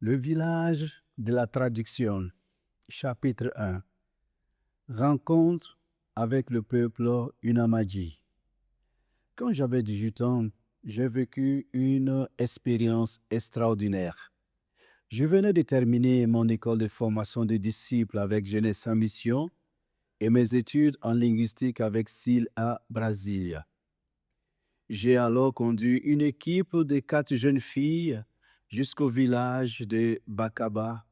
Le village de la traduction, chapitre 1. Rencontre avec le peuple Unamadi. Quand j'avais 18 ans, j'ai vécu une expérience extraordinaire. Je venais de terminer mon école de formation de disciples avec Jeunesse en Mission et mes études en linguistique avec SIL à Brasilia. J'ai alors conduit une équipe de 4 jeunes filles jusqu'au village de Bacaba,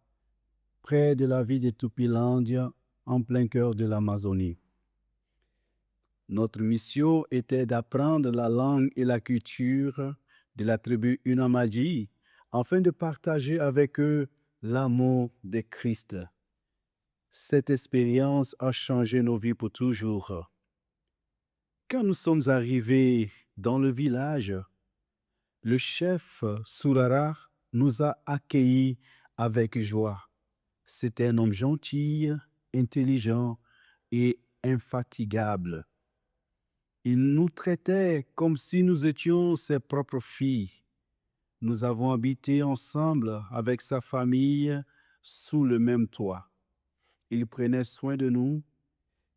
près de la ville de Tupilandia, en plein cœur de l'Amazonie. Notre mission était d'apprendre la langue et la culture de la tribu Unamadi afin de partager avec eux l'amour de Christ. Cette expérience a changé nos vies pour toujours. Quand nous sommes arrivés dans le village, le chef Surara nous a accueillis avec joie. C'était un homme gentil, intelligent et infatigable. Il nous traitait comme si nous étions ses propres filles. Nous avons habité ensemble avec sa famille sous le même toit. Il prenait soin de nous,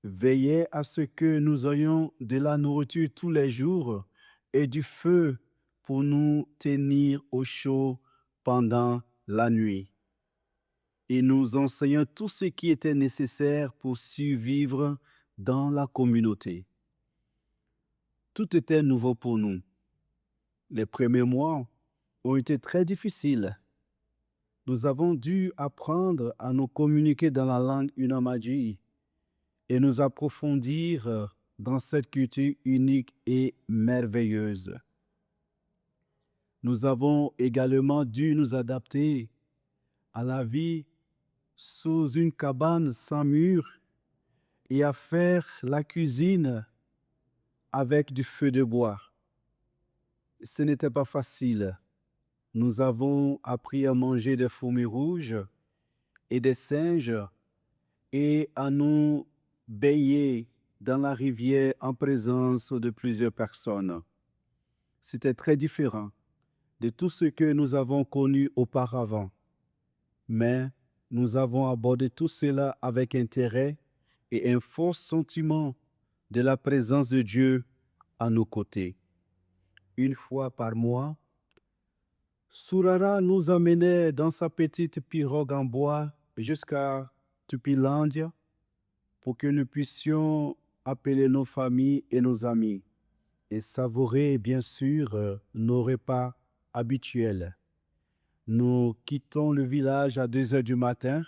veillait à ce que nous ayons de la nourriture tous les jours et du feu pour nous tenir au chaud pendant la nuit. Il nous enseignait tout ce qui était nécessaire pour survivre dans la communauté. Tout était nouveau pour nous. Les premiers mois ont été très difficiles. Nous avons dû apprendre à nous communiquer dans la langue Unamadi et nous approfondir dans cette culture unique et merveilleuse. Nous avons également dû nous adapter à la vie sous une cabane sans mur et à faire la cuisine avec du feu de bois. Ce n'était pas facile. Nous avons appris à manger des fourmis rouges et des singes et à nous baigner dans la rivière en présence de plusieurs personnes. C'était très différent de tout ce que nous avons connu auparavant. Mais nous avons abordé tout cela avec intérêt et un fort sentiment de la présence de Dieu à nos côtés. Une fois par mois, Surara nous amenait dans sa petite pirogue en bois jusqu'à Tupilandia pour que nous puissions appeler nos familles et nos amis et savourer bien sûr nos repas habituels. Nous quittons le village à 2 heures du matin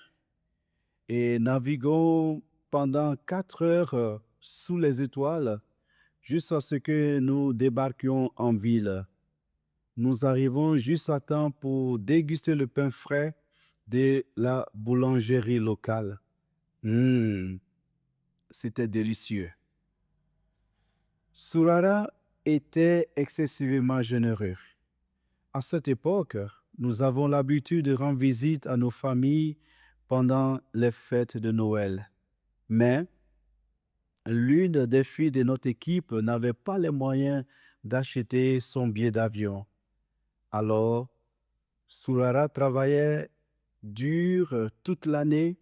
et naviguons pendant 4 heures sous les étoiles jusqu'à ce que nous débarquions en ville. Nous arrivons juste à temps pour déguster le pain frais de la boulangerie locale. C'était délicieux. Surara était excessivement généreux. À cette époque, nous avons l'habitude de rendre visite à nos familles pendant les fêtes de Noël. Mais l'une des filles de notre équipe n'avait pas les moyens d'acheter son billet d'avion. Alors, Surara travaillait dur toute l'année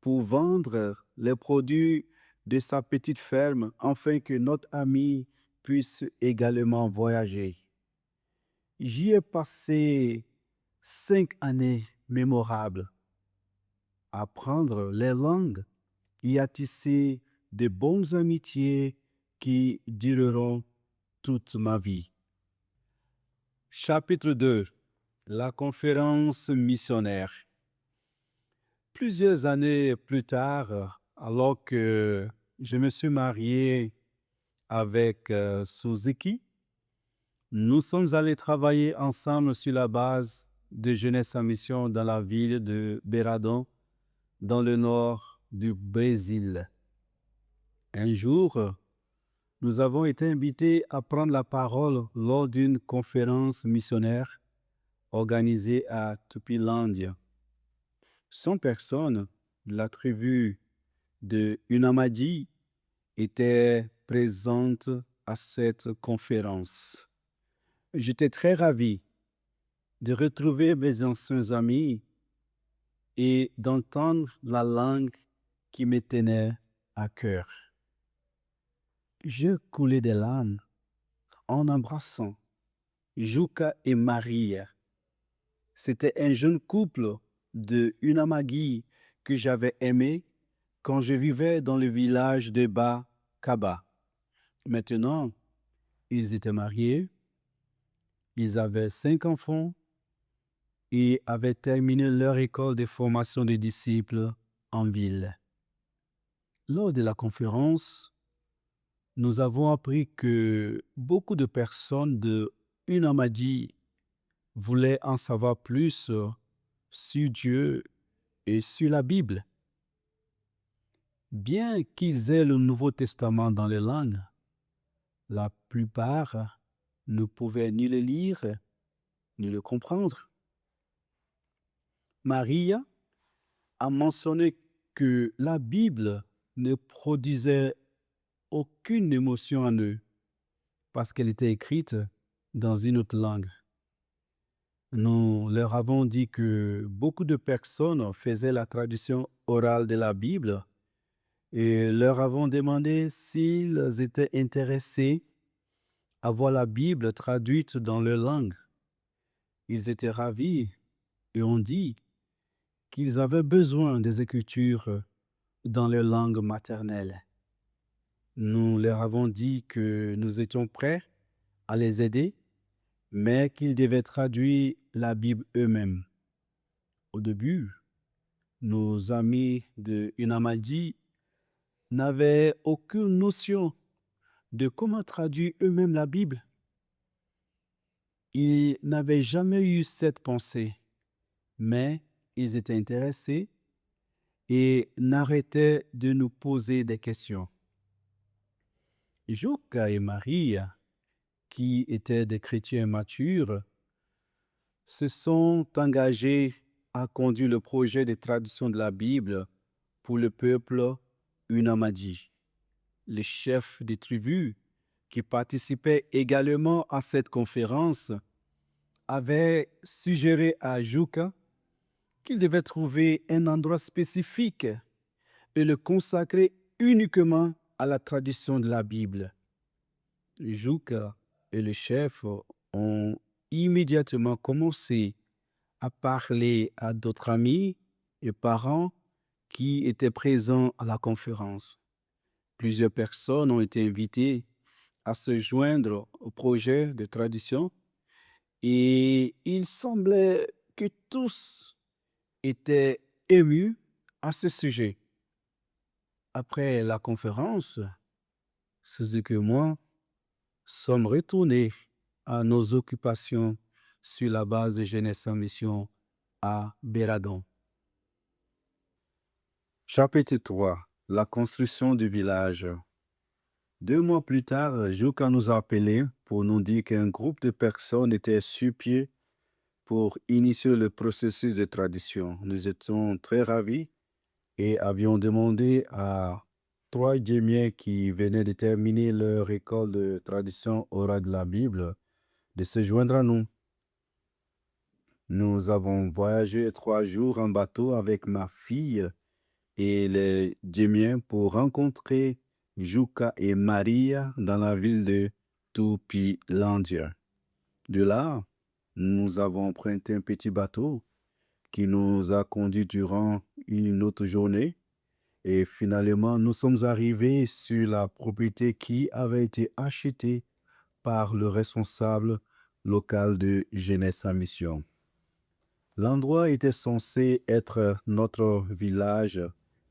pour vendre les produits de sa petite ferme afin que notre ami puisse également voyager. J'y ai passé 5 années mémorables à apprendre les langues et à tisser de bonnes amitiés qui dureront toute ma vie. Chapitre 2. La conférence missionnaire. Plusieurs années plus tard, alors que je me suis marié avec Suzuki, nous sommes allés travailler ensemble sur la base de Jeunesse en Mission dans la ville de Beradon, dans le nord du Brésil. Un jour, nous avons été invités à prendre la parole lors d'une conférence missionnaire organisée à Tupilandia. 100 personnes de la tribu de Unamadi étaient présentes à cette conférence. J'étais très ravi de retrouver mes anciens amis et d'entendre la langue qui me tenait à cœur. Je coulais des larmes en embrassant Juka et Maria. C'était un jeune couple de Unamagi que j'avais aimé quand je vivais dans le village de Bas-Kaba. Maintenant, ils étaient mariés, ils avaient 5 enfants et avaient terminé leur école de formation de disciples en ville. Lors de la conférence, nous avons appris que beaucoup de personnes de Unamadi voulaient en savoir plus sur Dieu et sur la Bible. Bien qu'ils aient le Nouveau Testament dans les langues, la plupart ne pouvaient ni le lire ni le comprendre. Maria a mentionné que la Bible ne produisait aucune émotion en eux parce qu'elle était écrite dans une autre langue. Nous leur avons dit que beaucoup de personnes faisaient la traduction orale de la Bible et leur avons demandé s'ils étaient intéressés à voir la Bible traduite dans leur langue. Ils étaient ravis et ont dit qu'ils avaient besoin des Écritures dans leur langue maternelle. Nous leur avons dit que nous étions prêts à les aider, mais qu'ils devaient traduire la Bible eux-mêmes. Au début, nos amis de Unamadi n'avaient aucune notion de comment traduire eux-mêmes la Bible. Ils n'avaient jamais eu cette pensée, mais ils étaient intéressés et n'arrêtaient de nous poser des questions. Juka et Maria, qui étaient des chrétiens matures, se sont engagés à conduire le projet de traduction de la Bible pour le peuple Unamadi. Les chefs des tribus qui participaient également à cette conférence avaient suggéré à Juka qu'il devait trouver un endroit spécifique et le consacrer uniquement à la traduction de la Bible. Juka et le chef ont immédiatement commencé à parler à d'autres amis et parents qui étaient présents à la conférence. Plusieurs personnes ont été invitées à se joindre au projet de traduction et il semblait que tous étaient émus à ce sujet. Après la conférence, Suzuki et moi sommes retournés à nos occupations sur la base de Jeunesse en Mission à Béradon. Chapitre 3. La construction du village. 2 mois plus tard, Juka nous a appelés pour nous dire qu'un groupe de personnes était sur pied pour initier le processus de traduction. Nous étions très ravis et avions demandé à 3 Jémiens qui venaient de terminer leur école de traduction orale de la Bible de se joindre à nous. Nous avons voyagé 3 jours en bateau avec ma fille et les Jémiens pour rencontrer Juka et Maria dans la ville de Tupilandia. De là, nous avons emprunté un petit bateau qui nous a conduits durant une autre journée et finalement nous sommes arrivés sur la propriété qui avait été achetée par le responsable local de Jeunesse en Mission. L'endroit était censé être notre village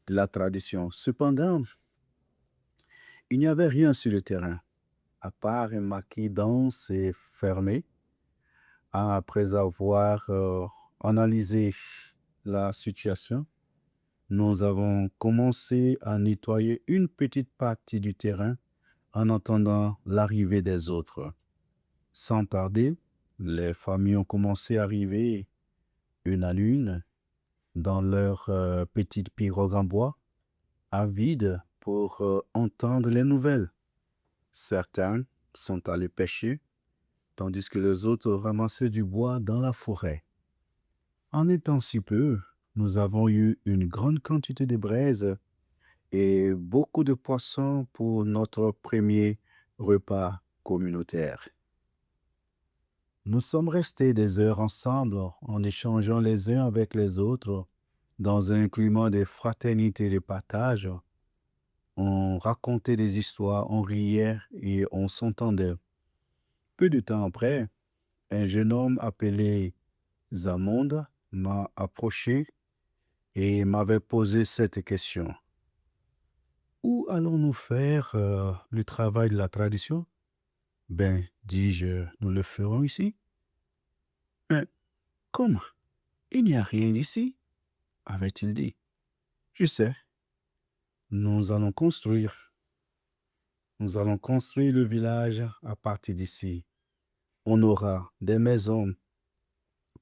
de la tradition. Cependant, il n'y avait rien sur le terrain, à part un maquis dense et fermé. Après avoir analysé la situation, nous avons commencé à nettoyer une petite partie du terrain en attendant l'arrivée des autres. Sans tarder, les familles ont commencé à arriver une à une dans leur petite pirogue en bois, avides pour entendre les nouvelles. Certains sont allés pêcher, tandis que les autres ramassaient du bois dans la forêt. En étant si peu, nous avons eu une grande quantité de braises et beaucoup de poissons pour notre premier repas communautaire. Nous sommes restés des heures ensemble en échangeant les uns avec les autres dans un climat de fraternité et de partage. On racontait des histoires, on riait et on s'entendait. Peu de temps après, un jeune homme appelé Zamond m'a approché et m'avait posé cette question. Où allons-nous faire le travail de la tradition? Ben, dis-je, nous le ferons ici. Mais comment? Il n'y a rien ici, avait-il dit. Je sais. Nous allons construire. Nous allons construire le village à partir d'ici. On aura des maisons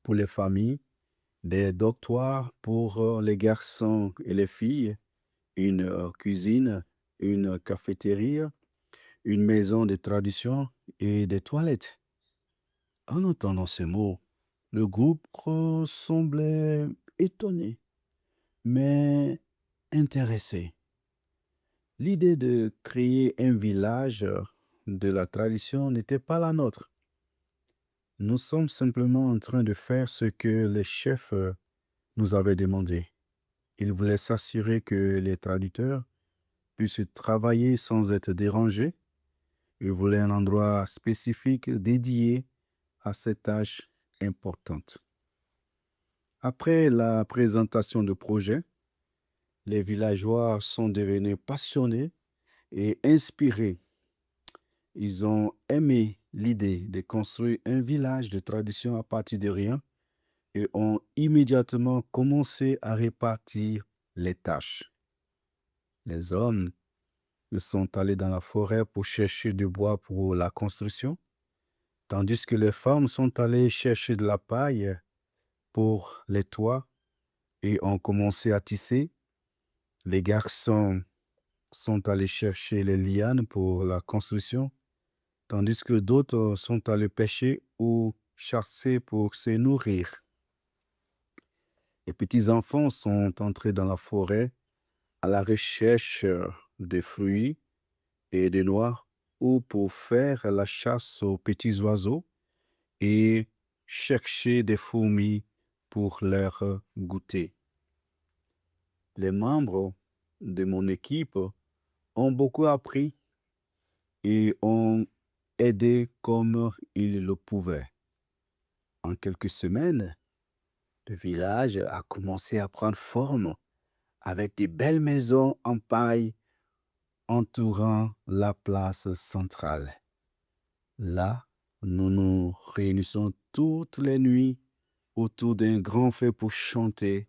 pour les familles, des dortoirs pour les garçons et les filles, une cuisine, une cafétéria, une maison de tradition et des toilettes. En entendant ces mots, le groupe semblait étonné, mais intéressé. L'idée de créer un village de la tradition n'était pas la nôtre. Nous sommes simplement en train de faire ce que les chefs nous avaient demandé. Ils voulaient s'assurer que les traducteurs puissent travailler sans être dérangés. Ils voulaient un endroit spécifique dédié à cette tâche importante. Après la présentation du projet, les villageois sont devenus passionnés et inspirés. Ils ont aimé l'idée de construire un village de tradition à partir de rien et ont immédiatement commencé à répartir les tâches. Les hommes sont allés dans la forêt pour chercher du bois pour la construction, tandis que les femmes sont allées chercher de la paille pour les toits et ont commencé à tisser. Les garçons sont allés chercher les lianes pour la construction, tandis que d'autres sont allés pêcher ou chasser pour se nourrir. Les petits-enfants sont entrés dans la forêt à la recherche de fruits et de noix ou pour faire la chasse aux petits oiseaux et chercher des fourmis pour leur goûter. Les membres de mon équipe ont beaucoup appris et ont aidé comme ils le pouvaient. En quelques semaines, le village a commencé à prendre forme avec de belles maisons en paille entourant la place centrale. Là, nous nous réunissons toutes les nuits autour d'un grand feu pour chanter,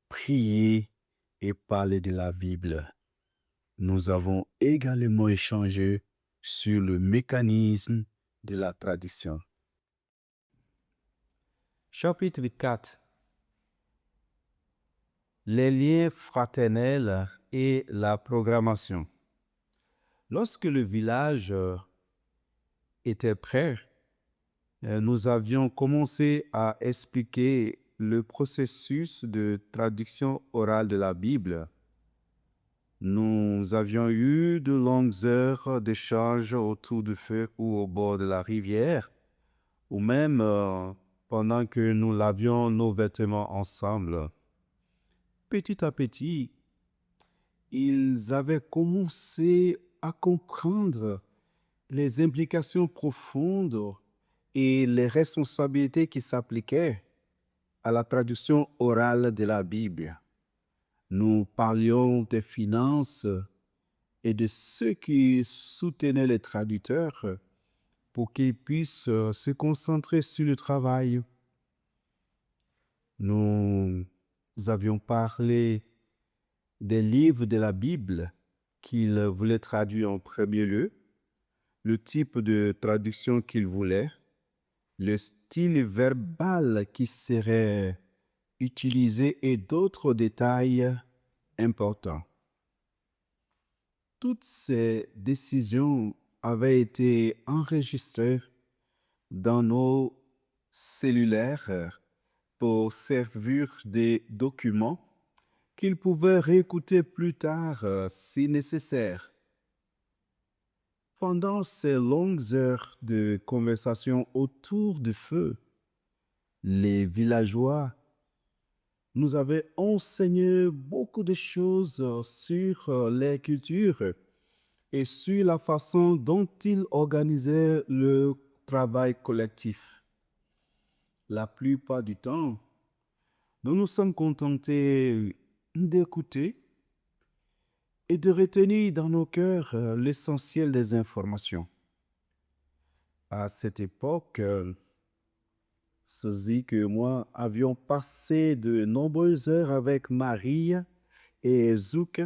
prier et parler de la Bible. Nous avons également échangé sur le mécanisme de la tradition. Chapitre 4. Les liens fraternels et la programmation. Lorsque le village était prêt, nous avions commencé à expliquer le processus de traduction orale de la Bible. Nous avions eu de longues heures d'échange autour du feu ou au bord de la rivière, ou même pendant que nous lavions nos vêtements ensemble. Petit à petit, ils avaient commencé à comprendre les implications profondes et les responsabilités qui s'appliquaient à la traduction orale de la Bible. Nous parlions des finances et de ceux qui soutenaient les traducteurs pour qu'ils puissent se concentrer sur le travail. Nous avions parlé des livres de la Bible qu'ils voulaient traduire en premier lieu, le type de traduction qu'ils voulaient, le style verbal qui serait utilisé et d'autres détails importants. Toutes ces décisions avaient été enregistrées dans nos cellulaires pour servir des documents qu'ils pouvaient réécouter plus tard si nécessaire. Pendant ces longues heures de conversation autour du feu, les villageois nous avaient enseigné beaucoup de choses sur les cultures et sur la façon dont ils organisaient le travail collectif. La plupart du temps, nous nous sommes contentés d'écouter et de retenir dans nos cœurs l'essentiel des informations. À cette époque, Suzy et moi avions passé de nombreuses heures avec Marie et Zouk.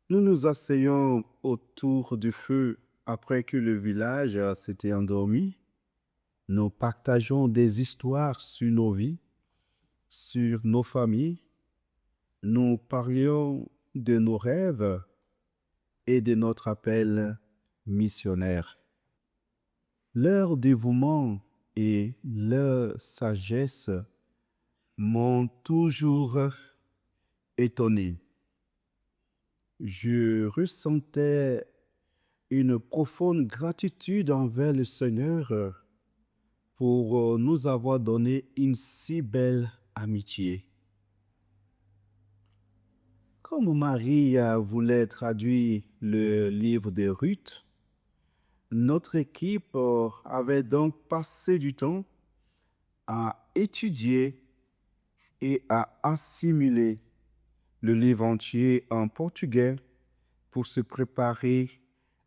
Nous nous asseyons autour du feu après que le village s'était endormi. Nous partageons des histoires sur nos vies, sur nos familles. Nous parlions de nos rêves et de notre appel missionnaire. Leur dévouement et leur sagesse m'ont toujours étonné. Je ressentais une profonde gratitude envers le Seigneur pour nous avoir donné une si belle amitié. Comme Marie voulait traduire le livre de Ruth, notre équipe avait donc passé du temps à étudier et à assimiler le livre entier en portugais pour se préparer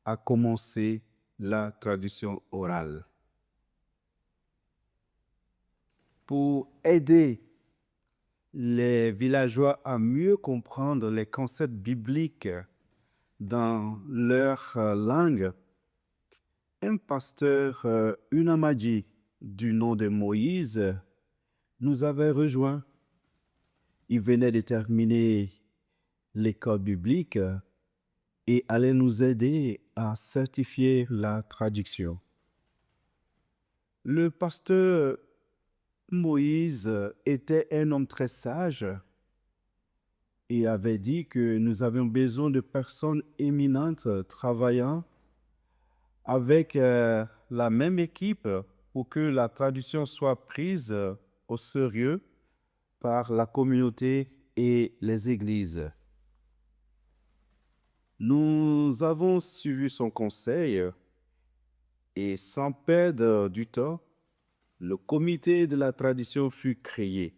à commencer la traduction orale. Pour aider les villageois à mieux comprendre les concepts bibliques dans leur langue, un pasteur Unamadi du nom de Moïse nous avait rejoints. Il venait de terminer l'école biblique et allait nous aider à certifier la traduction. Le pasteur Moïse était un homme très sage et avait dit que nous avions besoin de personnes éminentes travaillant avec la même équipe pour que la traduction soit prise au sérieux par la communauté et les églises. Nous avons suivi son conseil et sans perdre du temps, le comité de la traduction fut créé.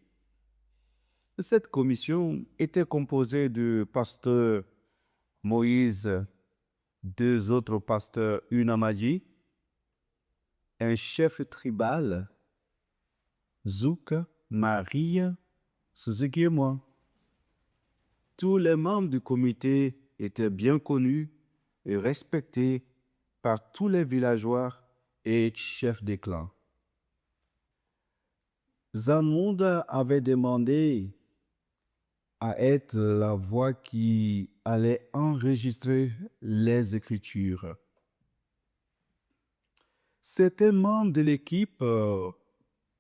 Cette commission était composée de pasteur Moïse, deux autres pasteurs Unamadi, un chef tribal, Zouk, Marie, Suzuki et moi. Tous les membres du comité étaient bien connus et respectés par tous les villageois et chefs des clans. Zanmonda avait demandé à être la voix qui allait enregistrer les Écritures. Certains membres de l'équipe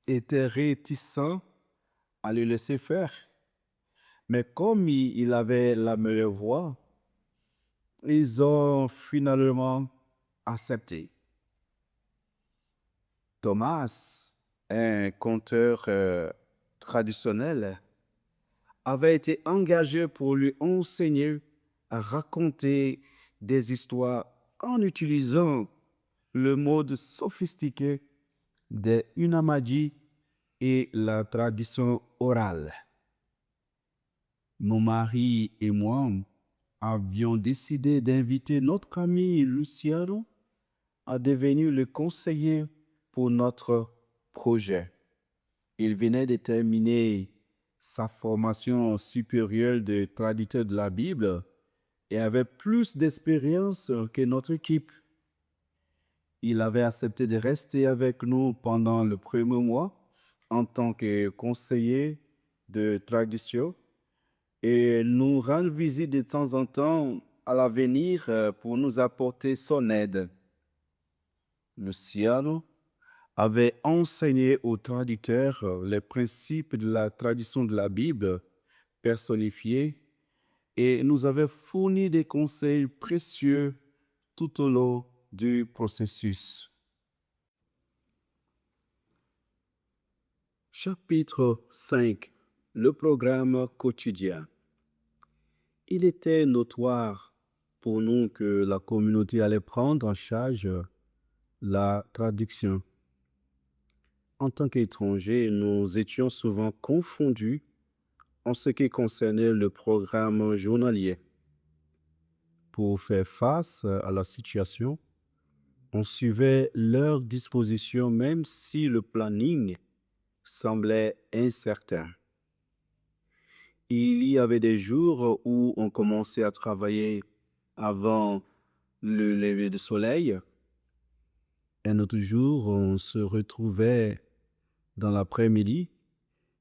étaient réticents à le laisser faire, mais comme il avait la meilleure voix, ils ont finalement accepté. Thomas, un conteur traditionnel, avait été engagé pour lui enseigner à raconter des histoires en utilisant le mode sophistiqué des Unamadi et la tradition orale. Mon mari et moi avions décidé d'inviter notre ami Luciano à devenir le conseiller pour notre projet. Il venait de terminer sa formation supérieure de traducteur de la Bible et avait plus d'expérience que notre équipe. Il avait accepté de rester avec nous pendant le premier mois en tant que conseiller de traduction et nous rendre visite de temps en temps à l'avenir pour nous apporter son aide. Luciano avait enseigné aux traducteurs les principes de la tradition de la Bible personnifiée et nous avait fourni des conseils précieux tout au long du processus. Chapitre 5. Le programme quotidien. Il était notoire pour nous que la communauté allait prendre en charge la traduction. En tant qu'étrangers, nous étions souvent confondus en ce qui concernait le programme journalier. Pour faire face à la situation, on suivait leurs dispositions même si le planning semblait incertain. Il y avait des jours où on commençait à travailler avant le lever du soleil. Un autre jour, on se retrouvait dans l'après-midi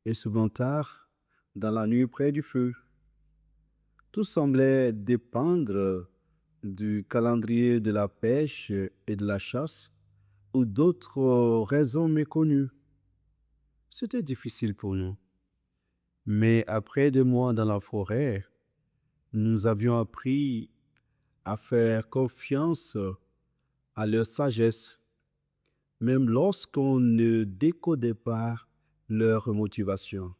et souvent tard dans la nuit près du feu. Tout semblait dépendre du calendrier de la pêche et de la chasse ou d'autres raisons méconnues. C'était difficile pour nous. Mais après 2 mois dans la forêt, nous avions appris à faire confiance à leur sagesse, même lorsqu'on ne décodait pas leur motivation.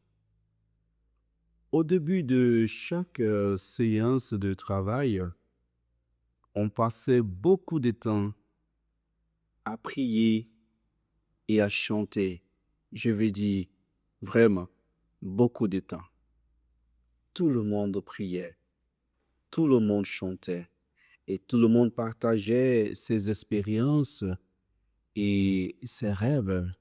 Au début de chaque séance de travail, on passait beaucoup de temps à prier et à chanter. Je veux dire, vraiment, beaucoup de temps. Tout le monde priait, tout le monde chantait et tout le monde partageait ses expériences et ses rêves.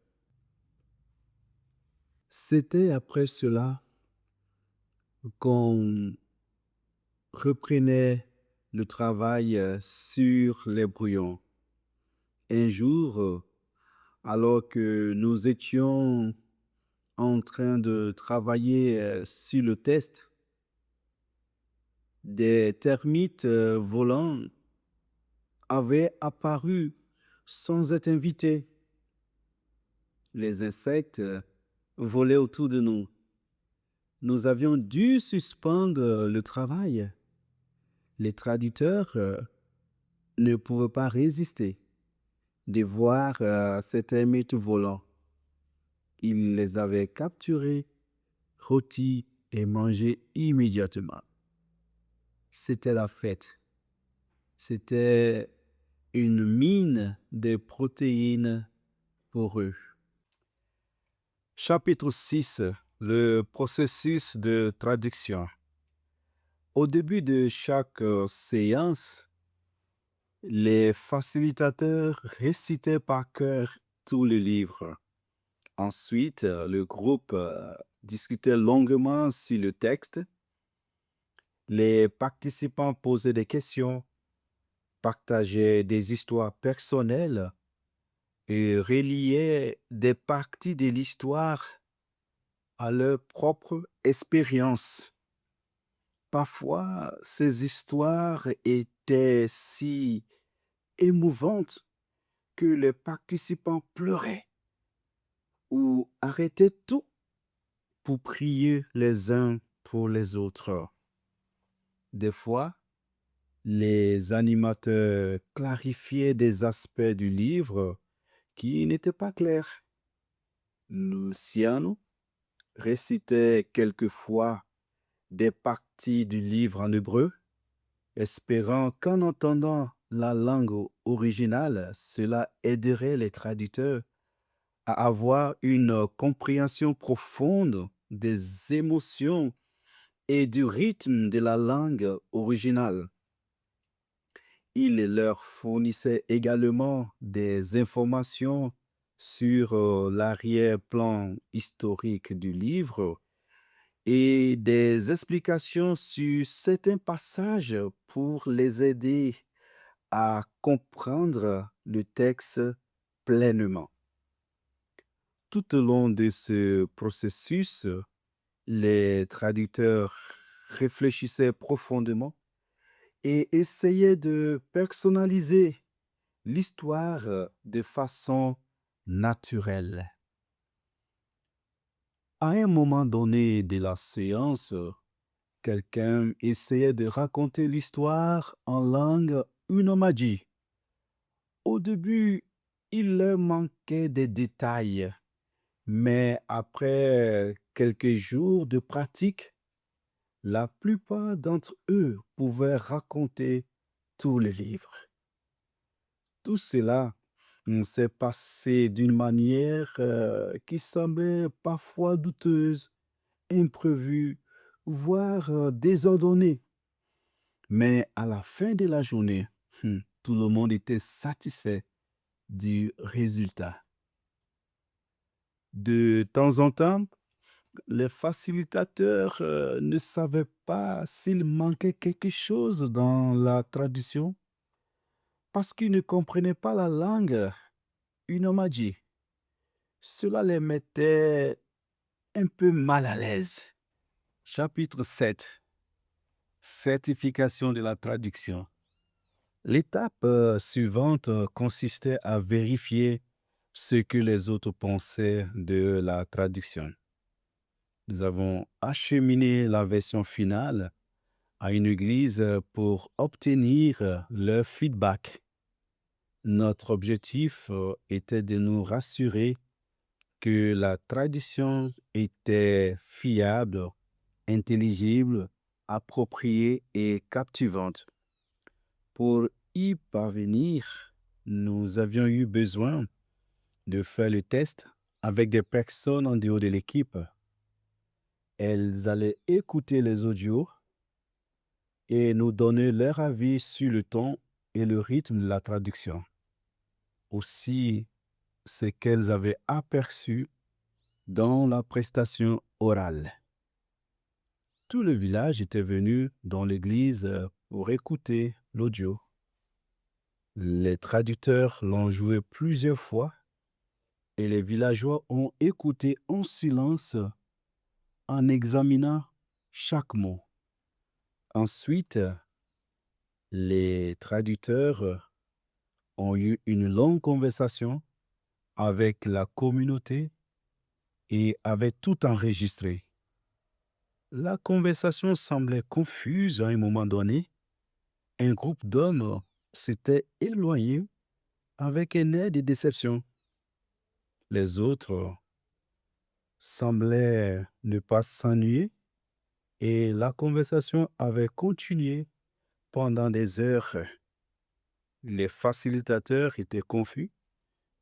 C'était après cela qu'on reprenait le travail sur les brouillons. Un jour, alors que nous étions en train de travailler sur le test, des termites volants avaient apparu sans être invités. Les insectes volaient autour de nous. Nous avions dû suspendre le travail. Les traducteurs ne pouvaient pas résister de voir ces termites volants. Ils les avaient capturés, rôtis et mangés immédiatement. C'était la fête. C'était une mine de protéines pour eux. Chapitre 6. Le processus de traduction. Au début de chaque séance, les facilitateurs récitaient par cœur tous les livres. Ensuite, le groupe discutait longuement sur le texte. Les participants posaient des questions, partageaient des histoires personnelles et reliaient des parties de l'histoire à leur propre expérience. Parfois, ces histoires étaient si émouvantes que les participants pleuraient ou arrêtaient tout pour prier les uns pour les autres. Des fois, les animateurs clarifiaient des aspects du livre qui n'étaient pas clairs. Luciano récitait quelquefois des parties du livre en hébreu, espérant qu'en entendant la langue originale, cela aiderait les traducteurs à avoir une compréhension profonde des émotions et du rythme de la langue originale. Il leur fournissait également des informations sur l'arrière-plan historique du livre et des explications sur certains passages pour les aider à comprendre le texte pleinement. Tout au long de ce processus, les traducteurs réfléchissaient profondément et essayaient de personnaliser l'histoire de façon naturel. À un moment donné de la séance, quelqu'un essayait de raconter l'histoire en langue unomadi. Au début, il leur manquait des détails, mais après quelques jours de pratique, la plupart d'entre eux pouvaient raconter tout le livre. Tout cela s'est passé d'une manière qui semblait parfois douteuse, imprévue, voire désordonnée. Mais à la fin de la journée, tout le monde était satisfait du résultat. De temps en temps, les facilitateurs ne savaient pas s'il manquait quelque chose dans la traduction parce qu'ils ne comprenaient pas la langue unomadi. Cela les mettait un peu mal à l'aise. Chapitre 7. Certification de la traduction. L'étape suivante consistait à vérifier ce que les autres pensaient de la traduction. Nous avons acheminé la version finale à une église pour obtenir leur feedback. Notre objectif était de nous rassurer que la traduction était fiable, intelligible, appropriée et captivante. Pour y parvenir, nous avions eu besoin de faire le test avec des personnes en dehors de l'équipe. Elles allaient écouter les audios et nous donner leur avis sur le ton et le rythme de la traduction. Aussi, ce qu'elles avaient aperçu dans la prestation orale. Tout le village était venu dans l'église pour écouter l'audio. Les traducteurs l'ont joué plusieurs fois et les villageois ont écouté en silence en examinant chaque mot. Ensuite, les traducteurs ont eu une longue conversation avec la communauté et avaient tout enregistré. La conversation semblait confuse à un moment donné. Un groupe d'hommes s'était éloigné avec un air de déception. Les autres semblaient ne pas s'ennuyer et la conversation avait continué pendant des heures. Les facilitateurs étaient confus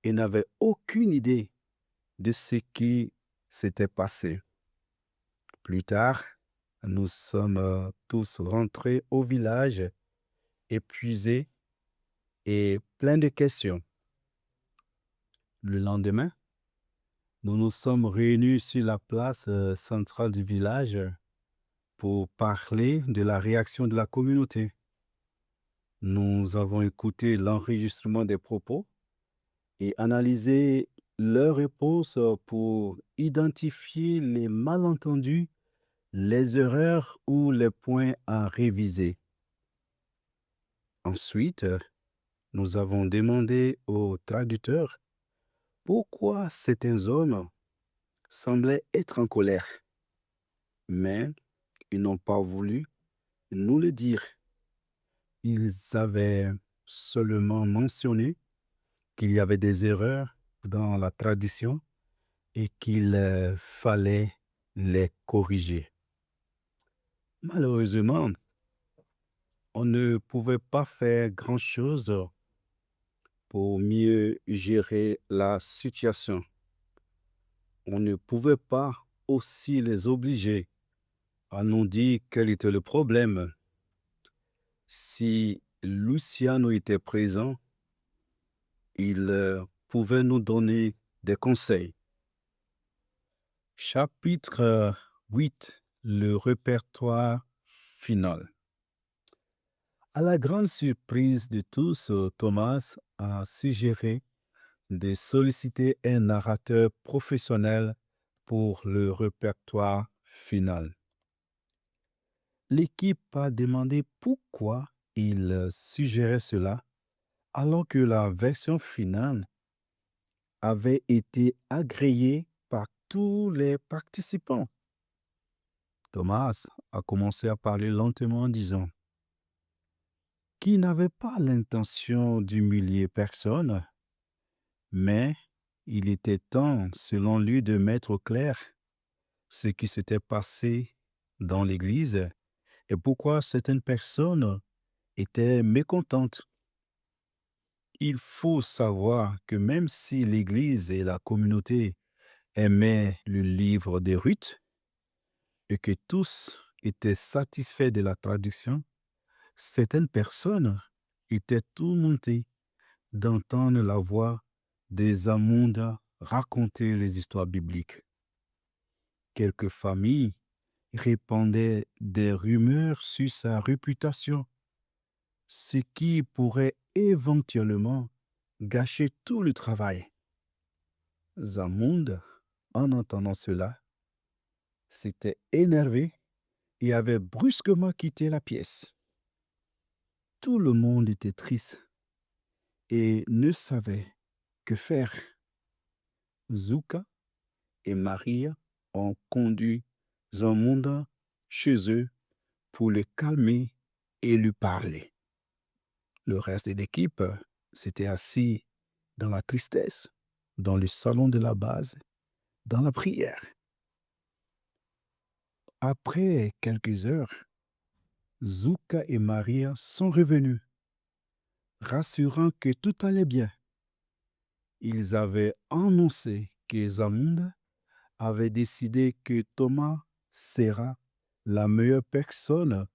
et n'avaient aucune idée de ce qui s'était passé. Plus tard, nous sommes tous rentrés au village, épuisés et pleins de questions. Le lendemain, nous nous sommes réunis sur la place centrale du village pour parler de la réaction de la communauté. Nous avons écouté l'enregistrement des propos et analysé leurs réponses pour identifier les malentendus, les erreurs ou les points à réviser. Ensuite, nous avons demandé aux traducteurs pourquoi certains hommes semblaient être en colère, mais ils n'ont pas voulu nous le dire. Ils avaient seulement mentionné qu'il y avait des erreurs dans la traduction et qu'il fallait les corriger. Malheureusement, on ne pouvait pas faire grand-chose pour mieux gérer la situation. On ne pouvait pas aussi les obliger à nous dire quel était le problème. Si Luciano était présent, il pouvait nous donner des conseils. Chapitre 8. Le répertoire final. À la grande surprise de tous, Thomas a suggéré de solliciter un narrateur professionnel pour le répertoire final. L'équipe a demandé pourquoi il suggérait cela, alors que la version finale avait été agréé par tous les participants. Thomas a commencé à parler lentement en disant qu'il n'avait pas l'intention d'humilier personne, mais il était temps, selon lui, de mettre au clair ce qui s'était passé dans l'Église et pourquoi certaines personnes étaient mécontentes. Il faut savoir que même si l'Église et la communauté aimaient le livre des Ruth et que tous étaient satisfaits de la traduction, certaines personnes étaient tourmentées d'entendre la voix des Amondes raconter les histoires bibliques. Quelques familles répandaient des rumeurs sur sa réputation, ce qui pourrait éventuellement gâcher tout le travail. Zamund, en entendant cela, s'était énervé et avait brusquement quitté la pièce. Tout le monde était triste et ne savait que faire. Zuka et Maria ont conduit Zamunda chez eux pour le calmer et lui parler. Le reste de l'équipe s'était assis dans la tristesse, dans le salon de la base, dans la prière. Après quelques heures, Zuka et Maria sont revenus, rassurant que tout allait bien. Ils avaient annoncé que Zamunda avait décidé que Thomas sera la meilleure personne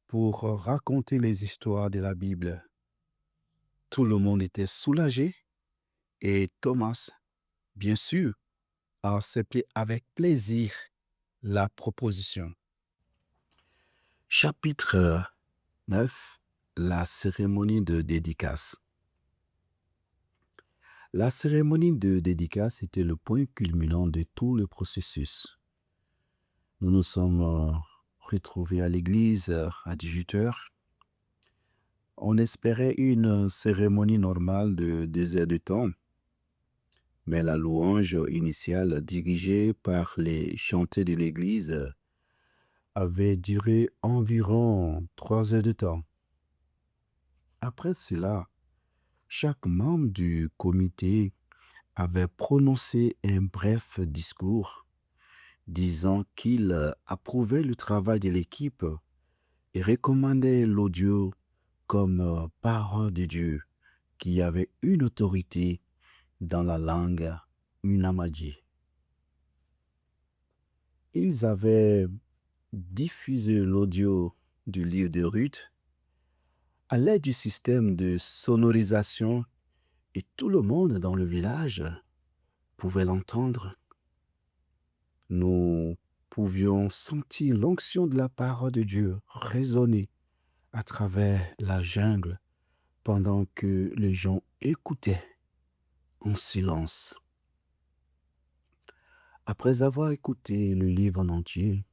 pour raconter les histoires de la Bible. Tout le monde était soulagé et Thomas, bien sûr, a accepté avec plaisir la proposition. Chapitre 9. La cérémonie de dédicace. La cérémonie de dédicace était le point culminant de tout le processus. Nous nous sommes retrouvés à l'église à 18 heures. On espérait une cérémonie normale de 2 heures de temps, mais la louange initiale dirigée par les chanteurs de l'église avait duré environ 3 heures de temps. Après cela, chaque membre du comité avait prononcé un bref discours disant qu'il approuvait le travail de l'équipe et recommandait l'audio comme parole de Dieu qui avait une autorité dans la langue Unamadji. Ils avaient diffusé l'audio du livre de Ruth à l'aide du système de sonorisation et tout le monde dans le village pouvait l'entendre. Nous pouvions sentir l'onction de la parole de Dieu résonner à travers la jungle pendant que les gens écoutaient en silence. Après avoir écouté le livre en entier,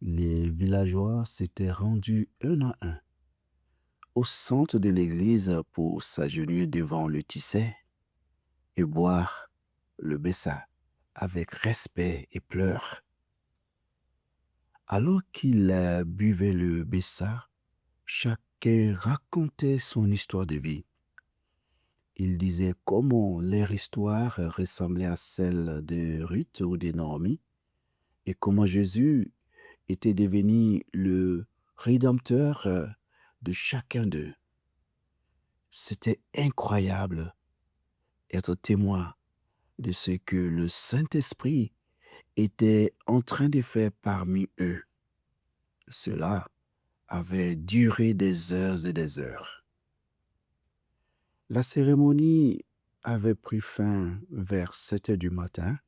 les villageois s'étaient rendus un à un au centre de l'église pour s'agenouiller devant le tisset et boire le bessa avec respect et pleurs. Alors qu'ils buvaient le bessa, chacun racontait son histoire de vie. Il disait comment leur histoire ressemblait à celle de Ruth ou de Naomi et comment Jésus était devenu le rédempteur de chacun d'eux. C'était incroyable être témoin de ce que le Saint-Esprit était en train de faire parmi eux. Cela avait duré des heures et des heures. La cérémonie avait pris fin vers 7 heures du matin.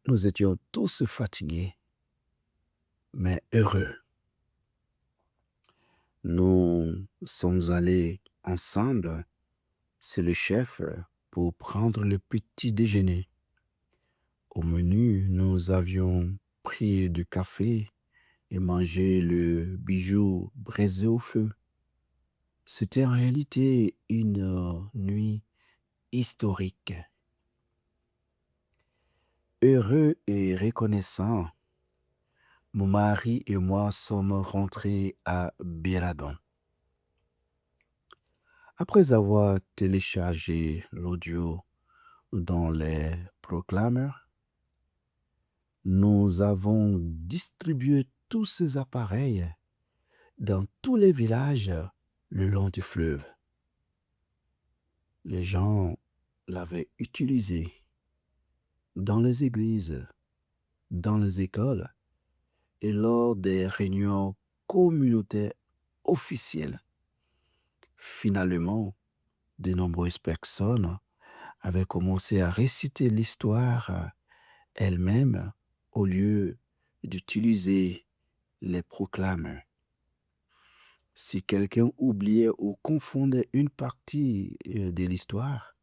Nous étions tous fatigués, mais heureux. Nous sommes allés ensemble chez le chef pour prendre le petit déjeuner. Au menu, nous avions pris du café et mangé le bijou braisé au feu. C'était en réalité une nuit historique. Heureux et reconnaissant, mon mari et moi sommes rentrés à Biradon. Après avoir téléchargé l'audio dans les proclameurs, nous avons distribué tous ces appareils dans tous les villages le long du fleuve. Les gens l'avaient utilisé dans les églises, dans les écoles et lors des réunions communautaires officielles. Finalement, de nombreuses personnes avaient commencé à réciter l'histoire elles-mêmes au lieu d'utiliser les proclameurs. Si quelqu'un oubliait ou confondait une partie de l'histoire,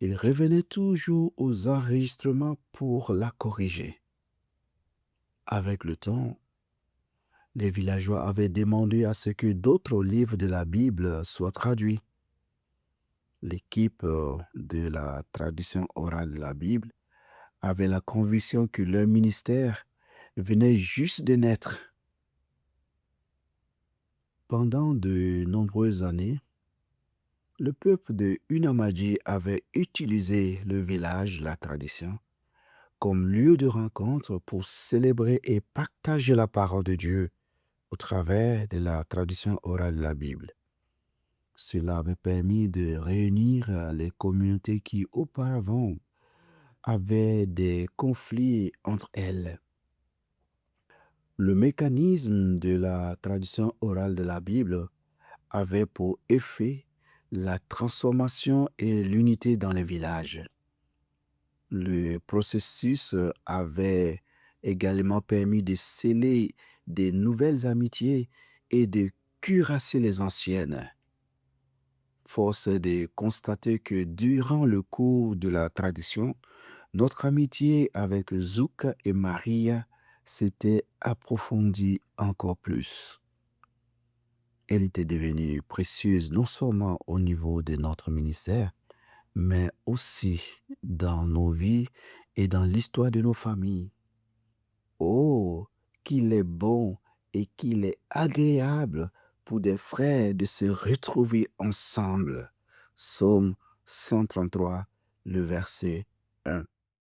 il revenait toujours aux enregistrements pour la corriger. Avec le temps, les villageois avaient demandé à ce que d'autres livres de la Bible soient traduits. L'équipe de la tradition orale de la Bible avait la conviction que leur ministère venait juste de naître. Pendant de nombreuses années, le peuple de Unamadi avait utilisé le village, la tradition, comme lieu de rencontre pour célébrer et partager la parole de Dieu au travers de la tradition orale de la Bible. Cela avait permis de réunir les communautés qui auparavant avaient des conflits entre elles. Le mécanisme de la tradition orale de la Bible avait pour effet la transformation et l'unité dans les villages. Le processus avait également permis de sceller de nouvelles amitiés et de cuirasser les anciennes. Force est de constater que durant le cours de la tradition, notre amitié avec Zouk et Maria s'était approfondie encore plus. Elle était devenue précieuse non seulement au niveau de notre ministère, mais aussi dans nos vies et dans l'histoire de nos familles. Oh, qu'il est bon et qu'il est agréable pour des frères de se retrouver ensemble. Psaume 133, le verset 1.